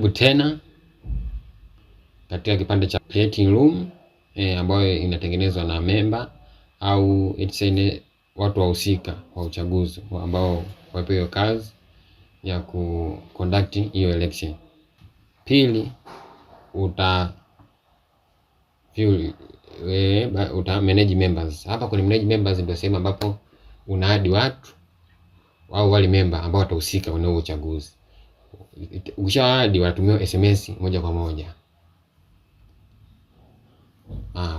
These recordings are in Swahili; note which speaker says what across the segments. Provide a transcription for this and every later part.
Speaker 1: Karibu tena katika kipande cha creating room ambayo inatengenezwa na member au watu wahusika wa uchaguzi ambao wapewe kazi ya conduct hiyo election. Pili, uta manage members. Hapa kwenye manage members ndio sehemu ambapo unaadi watu au wale member ambao watahusika na uchaguzi. Ukishaadi wanatumia SMS moja kwa moja.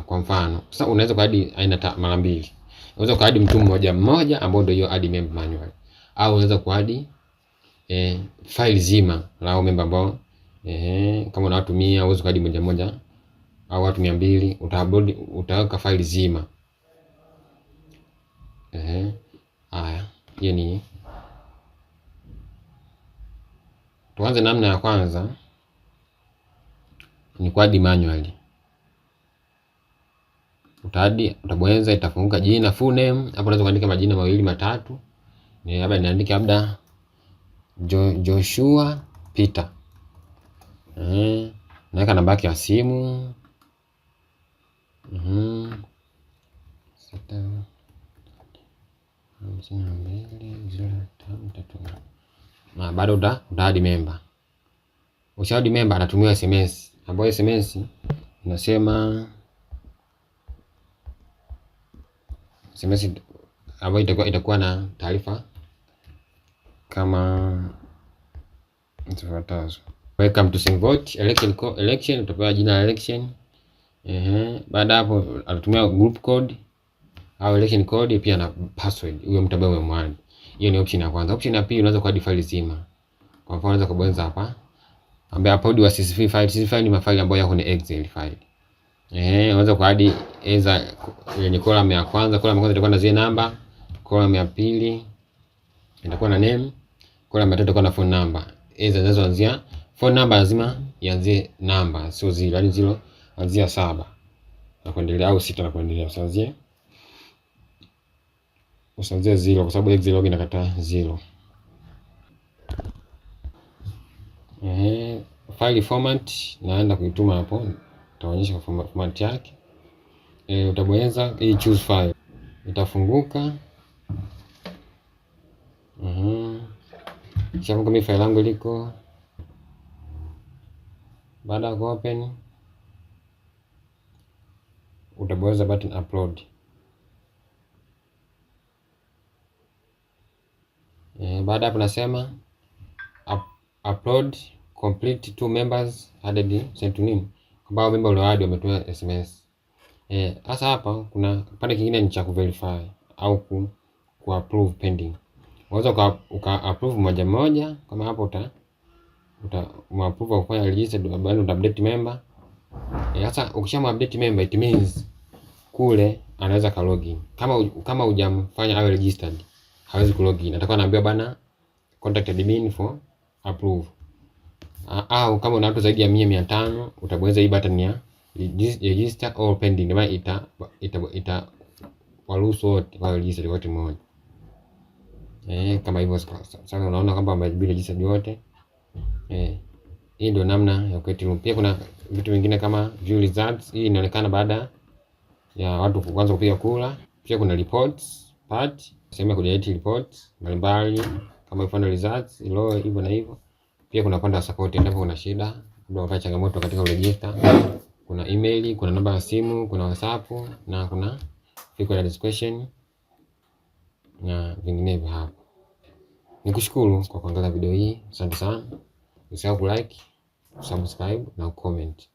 Speaker 1: Kwa mfano, sasa unaweza kuadi aina mara mbili. Unaweza kuadi mtu mmoja ambao ndio hiyo add member manual. Au unaweza kuadi file zima la member ambao kama una watu 100 unaweza kuadi moja au watu 200 utaupload, utaweka file zima. Haya, hiyo ni tuanze. Namna ya kwanza ni kuadi manually. Utabonyeza, itafunguka jina, full name. Hapo unaweza kuandika majina 2 matatu. Labda niandike Joshua Peter. Naweka namba yake ya simu. Na bado utaadi member. Ushaadi member anatumia SMS, ambayo SMS inasema SMS ambayo itakuwa na taarifa kama ifuatazo: welcome to SingVote election. Utapewa jina la election. Baada hapo atatumia group code au election code, pia na password huyo mtu ambaye umemwadi. Hiyo ni option ya kwanza. Option ya pili, unaweza kuadi file zima. Kwa mfano unaweza kubonyeza hapa ambaye upload wa CSV file. CSV file ni mafaili ambayo yako ni Excel file. Unaweza kuadi yenye column ya kwanza. Column ya kwanza itakuwa na zile namba, column ya pili itakuwa na name, column ya tatu itakuwa na phone number. Zinazoanzia phone number lazima ianzie namba, sio 0, yani 0 anzia 7 na kuendelea au 6 na kuendelea. Usianzie 0 kwa sababu Excel log inakataa 0. File format naenda kuituma hapo, itaonyesha format yake. Utabonyeza hii choose file, itafunguka. Kisha kama file langu liko, baada ya open utabonyeza button upload. Baada hapo nasema upload complete 2 members added sent to name, ambao member walioadi wametumia SMS. Sasa hapa kuna pande kingine ni cha kuverify au ku approve pending. Unaweza uka approve moja kama hapo approve kufanya registered, baada uta update member. Sasa ukisha update member, it means kule anaweza ka login. Kama hujamfanya awe registered, hawezi ku login. Atakuwa anaambiwa bana contact admin for approve. Au kama una watu zaidi ya 100-500 utabonyeza hii button ya register or pending, ndio ita waruhusu wote wa register wote mmoja. Kama hivyo sasa unaona kwamba wamejibu register wote. Hii ndio namna ya create room. Pia kuna vitu vingine kama view results. Hii inaonekana baada ya watu kuanza kupiga kura. Pia kuna reports part, sehemu ya kudelete reports mbalimbali kama mfano results hilo hivyo na hivyo. Pia kuna panda support endapo kuna shida, labda unapata changamoto katika register. Kuna email, kuna namba ya simu, kuna WhatsApp na kuna frequent discussion na vinginevyo hapo. Nikushukuru kwa kuangalia video hii. Asante sana. Usisahau ku like, subscribe na comment.